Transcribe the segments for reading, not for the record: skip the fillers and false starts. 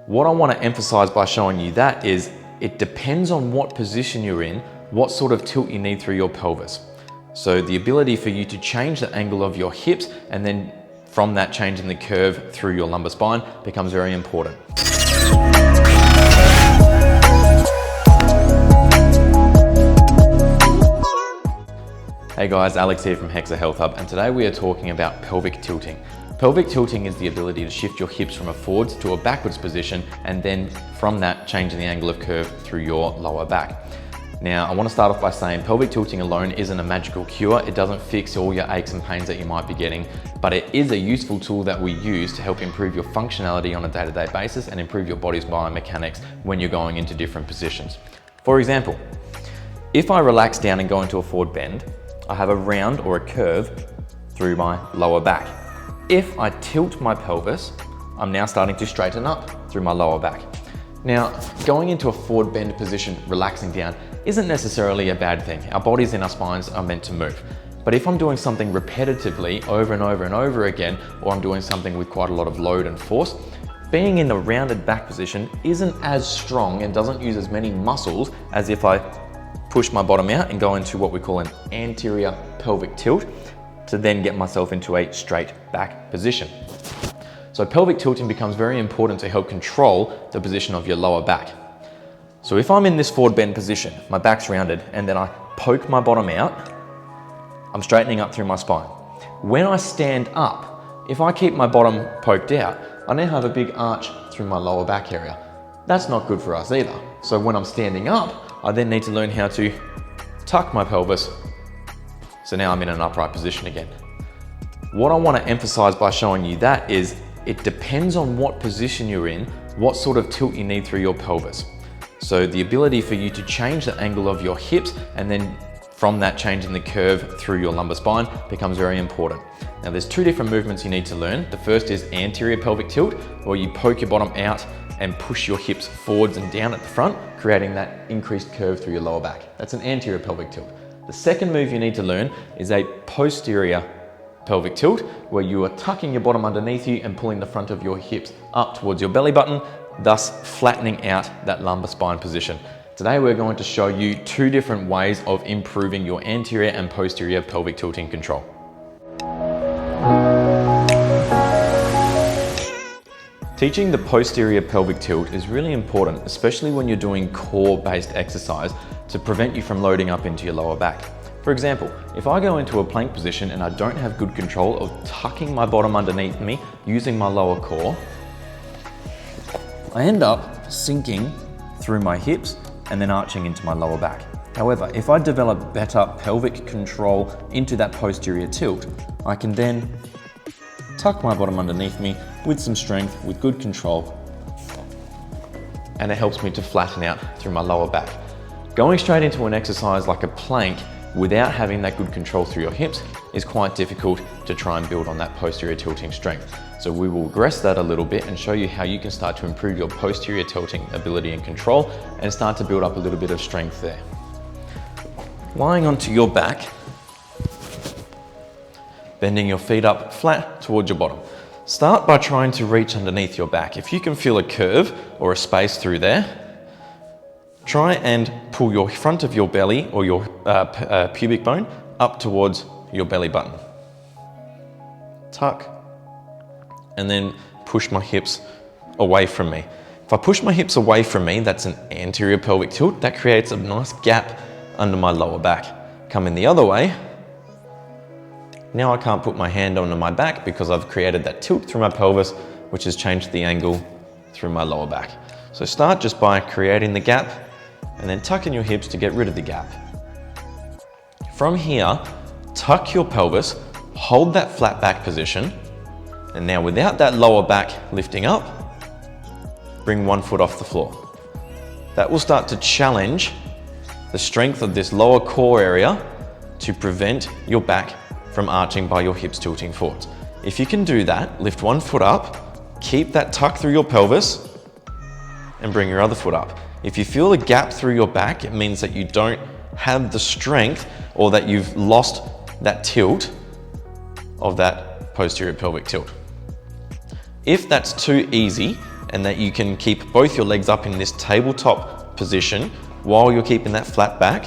What I want to emphasize by showing you that is it depends on what position you're in, what sort of tilt you need through your pelvis. So the ability for you to change the angle of your hips and then from that change in the curve through your lumbar spine becomes very important. Hey guys, Alex here from HEXA Health Hub, and today we are talking about pelvic tilting. Pelvic tilting is the ability to shift your hips from a forwards to a backwards position and then from that changing the angle of curve through your lower back. Now, I want to start off by saying pelvic tilting alone isn't a magical cure. It doesn't fix all your aches and pains that you might be getting, but it is a useful tool that we use to help improve your functionality on a day-to-day basis and improve your body's biomechanics when you're going into different positions. For example, if I relax down and go into a forward bend, I have a round or a curve through my lower back. If I tilt my pelvis, I'm now starting to straighten up through my lower back. Now, going into a forward bend position, relaxing down, isn't necessarily a bad thing. Our bodies and our spines are meant to move. But if I'm doing something repetitively over and over and over again, or I'm doing something with quite a lot of load and force, being in the rounded back position isn't as strong and doesn't use as many muscles as if I push my bottom out and go into what we call an anterior pelvic tilt to then get myself into a straight back position. So pelvic tilting becomes very important to help control the position of your lower back. So if I'm in this forward bend position, my back's rounded, and then I poke my bottom out, I'm straightening up through my spine. When I stand up, if I keep my bottom poked out, I now have a big arch through my lower back area. That's not good for us either. So when I'm standing up, I then need to learn how to tuck my pelvis. So now I'm in an upright position again. What I want to emphasize by showing you that is it depends on what position you're in, what sort of tilt you need through your pelvis. So the ability for you to change the angle of your hips and then from that change in the curve through your lumbar spine becomes very important. Now there's two different movements you need to learn. The first is anterior pelvic tilt, where you poke your bottom out and push your hips forwards and down at the front, creating that increased curve through your lower back. That's an anterior pelvic tilt. The second move you need to learn is a posterior pelvic tilt, where you are tucking your bottom underneath you and pulling the front of your hips up towards your belly button, thus flattening out that lumbar spine position. Today we're going to show you two different ways of improving your anterior and posterior pelvic tilting control. Teaching the posterior pelvic tilt is really important, especially when you're doing core-based exercise to prevent you from loading up into your lower back. For example, if I go into a plank position and I don't have good control of tucking my bottom underneath me using my lower core, I end up sinking through my hips and then arching into my lower back. However, if I develop better pelvic control into that posterior tilt, I can then tuck my bottom underneath me with some strength, with good control, and it helps me to flatten out through my lower back. Going straight into an exercise like a plank without having that good control through your hips is quite difficult to try and build on that posterior tilting strength. So we will regress that a little bit and show you how you can start to improve your posterior tilting ability and control and start to build up a little bit of strength there. Lying onto your back, bending your feet up flat towards your bottom. Start by trying to reach underneath your back. If you can feel a curve or a space through there, try and pull your front of your belly or your pubic bone up towards your belly button. Tuck, and then push my hips away from me. If I push my hips away from me, that's an anterior pelvic tilt. That creates a nice gap under my lower back. Coming the other way, now I can't put my hand onto my back because I've created that tilt through my pelvis, which has changed the angle through my lower back. So start just by creating the gap and then tucking your hips to get rid of the gap. From here, tuck your pelvis, hold that flat back position, and now without that lower back lifting up, bring one foot off the floor. That will start to challenge the strength of this lower core area to prevent your back from arching by your hips tilting forwards. If you can do that, lift one foot up, keep that tuck through your pelvis, and bring your other foot up. If you feel a gap through your back, it means that you don't have the strength or that you've lost that tilt of that posterior pelvic tilt. If that's too easy, and that you can keep both your legs up in this tabletop position while you're keeping that flat back.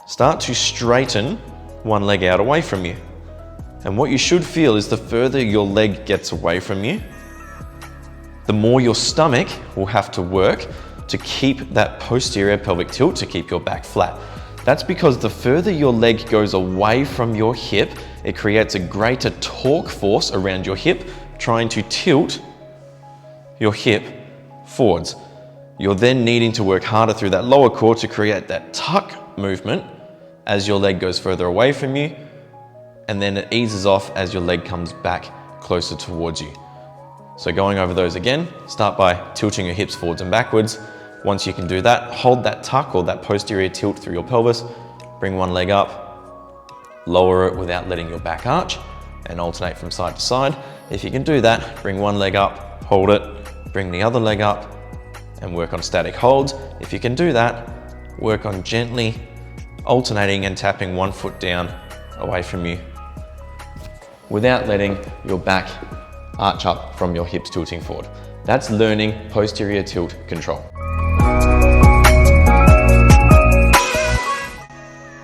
Start to straighten one leg out away from you. And what you should feel is the further your leg gets away from you, the more your stomach will have to work to keep that posterior pelvic tilt, to keep your back flat. That's because the further your leg goes away from your hip, it creates a greater torque force around your hip, trying to tilt your hip forwards. You're then needing to work harder through that lower core to create that tuck movement as your leg goes further away from you, and then it eases off as your leg comes back closer towards you. So going over those again, start by tilting your hips forwards and backwards. Once you can do that, hold that tuck or that posterior tilt through your pelvis, bring one leg up, lower it without letting your back arch, and alternate from side to side. If you can do that, bring one leg up, hold it, bring the other leg up, and work on static holds. If you can do that, work on gently alternating and tapping one foot down away from you without letting your back arch up from your hips tilting forward. That's learning posterior tilt control.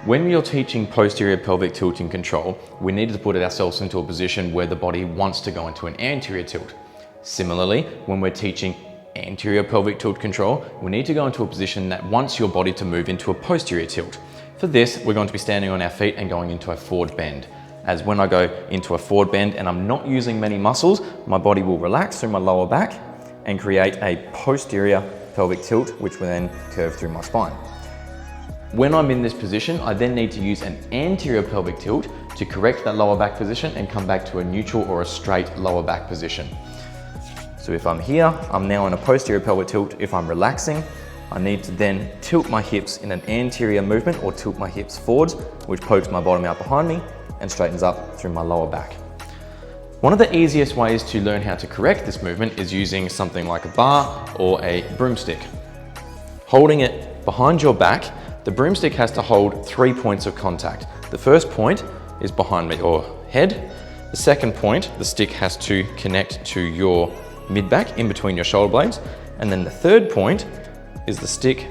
When you're teaching posterior pelvic tilting control, we need to put ourselves into a position where the body wants to go into an anterior tilt. Similarly, when we're teaching anterior pelvic tilt control, we need to go into a position that wants your body to move into a posterior tilt. For this, we're going to be standing on our feet and going into a forward bend. As when I go into a forward bend and I'm not using many muscles, my body will relax through my lower back and create a posterior pelvic tilt, which will then curve through my spine. When I'm in this position, I then need to use an anterior pelvic tilt to correct that lower back position and come back to a neutral or a straight lower back position. So if I'm here, I'm now in a posterior pelvic tilt. If I'm relaxing, I need to then tilt my hips in an anterior movement or tilt my hips forwards, which pokes my bottom out behind me and straightens up through my lower back. One of the easiest ways to learn how to correct this movement is using something like a bar or a broomstick. Holding it behind your back, the broomstick has to hold 3 points of contact. The first point is behind your head. The second point, the stick has to connect to your mid-back in between your shoulder blades. And then the third point is the stick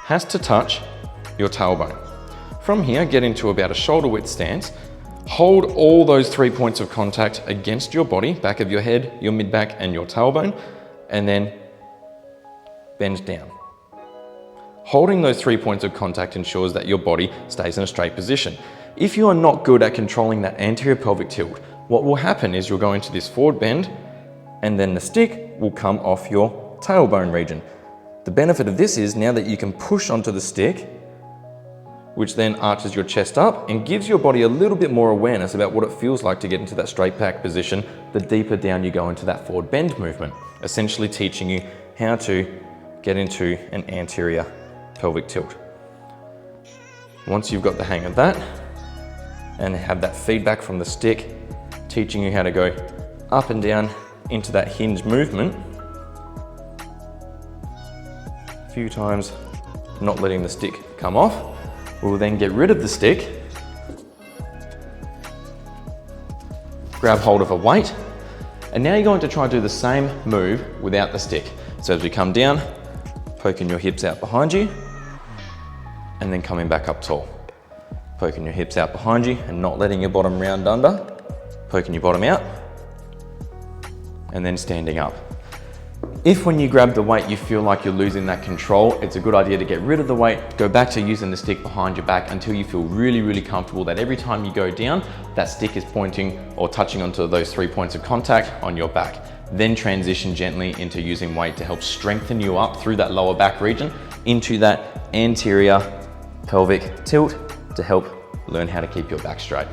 has to touch your tailbone. From here, get into about a shoulder width stance. Hold all those 3 points of contact against your body, back of your head, your mid-back and your tailbone, and then bend down. Holding those 3 points of contact ensures that your body stays in a straight position. If you are not good at controlling that anterior pelvic tilt, what will happen is you'll go into this forward bend and then the stick will come off your tailbone region. The benefit of this is now that you can push onto the stick, which then arches your chest up and gives your body a little bit more awareness about what it feels like to get into that straight back position, the deeper down you go into that forward bend movement, essentially teaching you how to get into an anterior pelvic tilt. Once you've got the hang of that and have that feedback from the stick, teaching you how to go up and down into that hinge movement a few times, not letting the stick come off. We'll then get rid of the stick, grab hold of a weight, and now you're going to try and do the same move without the stick. So as we come down, poking your hips out behind you, and then coming back up tall. Poking your hips out behind you and not letting your bottom round under, poking your bottom out, and then standing up. If when you grab the weight you feel like you're losing that control, it's a good idea to get rid of the weight, go back to using the stick behind your back until you feel really, really comfortable that every time you go down, that stick is pointing or touching onto those 3 points of contact on your back. Then transition gently into using weight to help strengthen you up through that lower back region into that anterior pelvic tilt to help learn how to keep your back straight.